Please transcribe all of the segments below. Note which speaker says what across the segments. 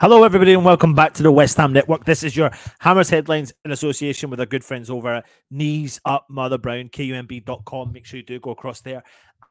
Speaker 1: Hello, everybody, and welcome back to the West Ham Network. This is your Hammers Headlines in association with our good friends over at Knees Up Mother Brown, KUMB.com. Make sure you do go across there.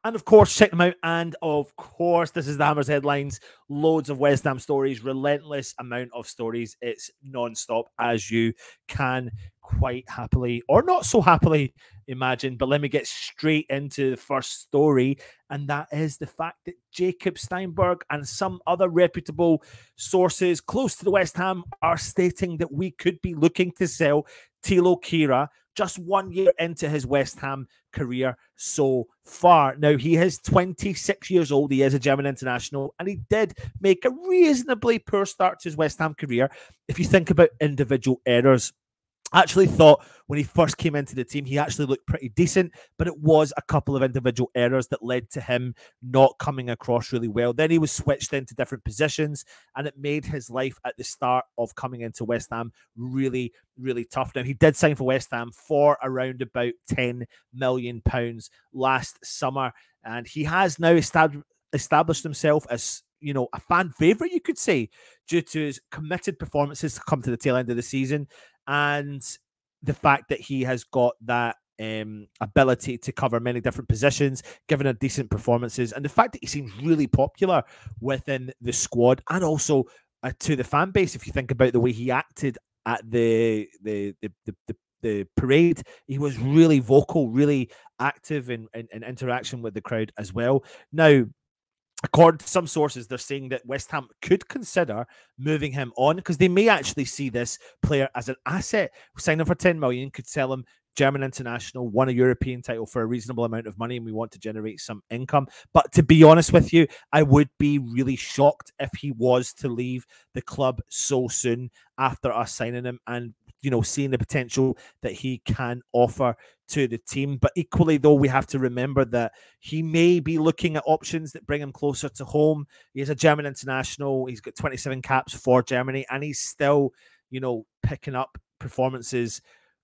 Speaker 1: And, of course, check them out. And, of course, this is the Hammers Headlines. Loads of West Ham stories, relentless amount of stories. It's non-stop, as you can quite happily, or not so happily, imagine. But let me get straight into the first story, and that is the fact that Jacob Steinberg and some other reputable sources close to the West Ham are stating that we could be looking to sell Thilo Kehrer just 1 year into his West Ham career so far. Now, he is 26 years old. He is a German international, and he did make a reasonably poor start to his West Ham career. If you think about individual errors, I actually thought when he first came into the team, he actually looked pretty decent, but it was a couple of individual errors that led to him not coming across really well. Then he was switched into different positions, and it made his life at the start of coming into West Ham really, really tough. Now, he did sign for West Ham for around about £10 million last summer, and he has now established himself as, you know, a fan favourite, you could say, due to his committed performances to come to the tail end of the season and the fact that he has got that ability to cover many different positions, given a decent performances, and the fact that he seems really popular within the squad and also to the fan base. If you think about the way he acted at the parade, he was really vocal, really active in interaction with the crowd as well. Now, according to some sources, they're saying that West Ham could consider moving him on because they may actually see this player as an asset. Sign him for 10 million, could sell him German international, won a European title for a reasonable amount of money, and we want to generate some income. But to be honest with you, I would be really shocked if he was to leave the club so soon after us signing him and, you know, seeing the potential that he can offer to the team. But equally, though, we have to remember that he may be looking at options that bring him closer to home. He's a German international. He's got 27 caps for Germany, and he's still, you know, picking up performances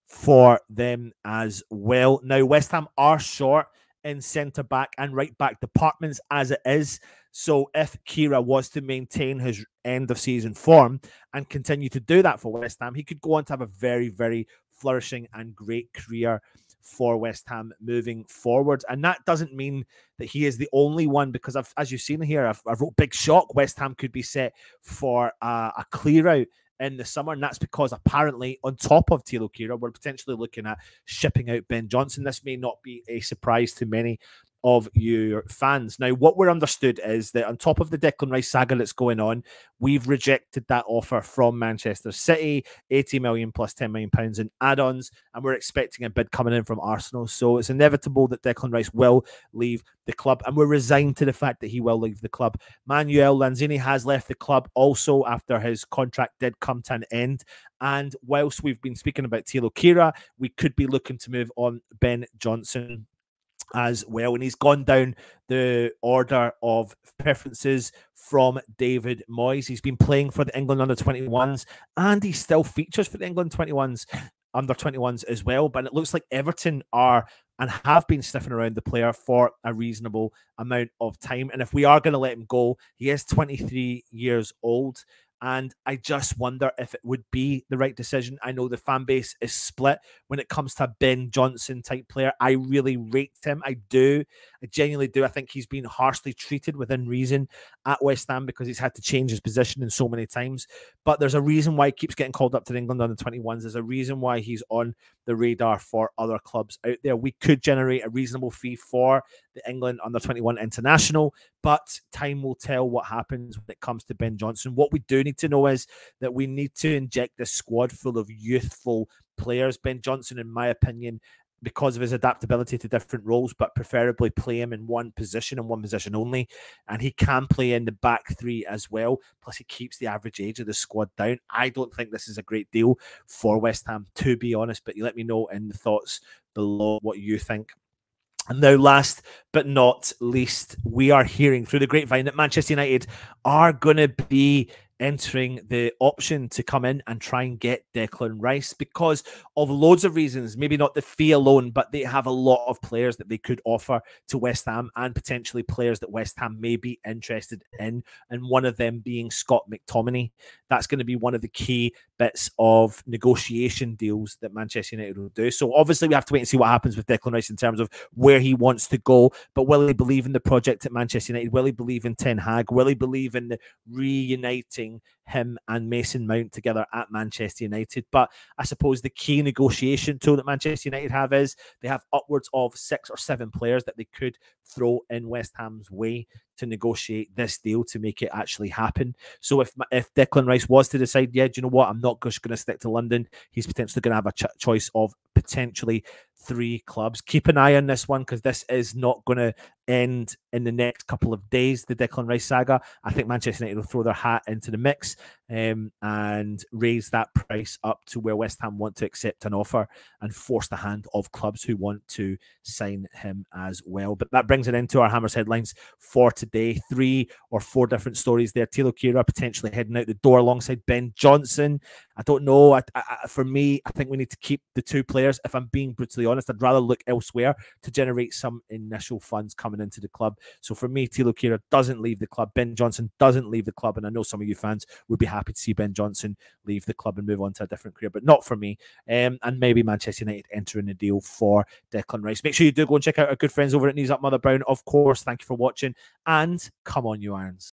Speaker 1: for them as well. Now, West Ham are short in centre-back and right-back departments as it is. So if Kehrer was to maintain his end-of-season form and continue to do that for West Ham, he could go on to have a very, very flourishing and great career for West Ham moving forward. And that doesn't mean that he is the only one, because as you've seen here, I wrote big shock. West Ham could be set for a clear-out in the summer, and that's because apparently on top of Thilo Kehrer, we're potentially looking at shipping out Ben Johnson. This may not be a surprise to many of your fans. Now, what we're understood is that on top of the Declan Rice saga that's going on, we've rejected that offer from Manchester City, 80 million plus £10 million in add-ons, and we're expecting a bid coming in from Arsenal. So it's inevitable that Declan Rice will leave the club, and we're resigned to the fact that he will leave the club. Manuel Lanzini has left the club also after his contract did come to an end. And whilst we've been speaking about Thilo Kehrer, we could be looking to move on Ben Johnson as well, and he's gone down the order of preferences from David Moyes. He's been playing for the England under-21s, and he still features for the England under-21s as well. But it looks like Everton are and have been sniffing around the player for a reasonable amount of time. And if we are going to let him go, he is 23 years old. And I just wonder if it would be the right decision. I know the fan base is split when it comes to a Ben Johnson type player. I really rate him. I do. I genuinely do. I think he's been harshly treated within reason at West Ham because he's had to change his position in so many times. But there's a reason why he keeps getting called up to the England under-21s. There's a reason why he's on the radar for other clubs out there. We could generate a reasonable fee for the England under-21 international, but time will tell what happens when it comes to Ben Johnson. What we do need to know is that we need to inject this squad full of youthful players. Ben Johnson, in my opinion, because of his adaptability to different roles, but preferably play him in one position and one position only. And he can play in the back three as well. Plus, he keeps the average age of the squad down. I don't think this is a great deal for West Ham, to be honest, but you let me know in the thoughts below what you think. And now, last but not least, we are hearing through the grapevine that Manchester United are going to be entering the option to come in and try and get Declan Rice because of loads of reasons. Maybe not the fee alone, but they have a lot of players that they could offer to West Ham and potentially players that West Ham may be interested in, and one of them being Scott McTominay. That's going to be one of the key bits of negotiation deals that Manchester United will do. So obviously we have to wait and see what happens with Declan Rice in terms of where he wants to go. But will he believe in the project at Manchester United? Will he believe in Ten Hag? Will he believe in the reuniting him and Mason Mount together at Manchester United? But I suppose the key negotiation tool that Manchester United have is they have upwards of 6 or 7 players that they could throw in West Ham's way to negotiate this deal to make it actually happen. So if Declan Rice was to decide, yeah, do you know what, I'm not just going to stick to London, he's potentially going to have a choice of potentially 3 clubs. Keep an eye on this one because this is not going to end in the next couple of days, the Declan Rice saga. I think Manchester United will throw their hat into the mix and raise that price up to where West Ham want to accept an offer and force the hand of clubs who want to sign him as well. But that brings it into our Hammers headlines for today. 3 or 4 different stories there. Thilo Kehrer potentially heading out the door alongside Ben Johnson. I don't know. For me, I think we need to keep the 2 players. If I'm being brutally honest, I'd rather look elsewhere to generate some initial funds coming into the club. So for me, Thilo Kehrer doesn't leave the club. Ben Johnson doesn't leave the club. And I know some of you fans would be happy to see Ben Johnson leave the club and move on to a different career, but not for me. And maybe Manchester United entering a deal for Declan Rice. Make sure you do go and check out our good friends over at Knees Up Mother Brown. Of course, thank you for watching. And come on, you Irons.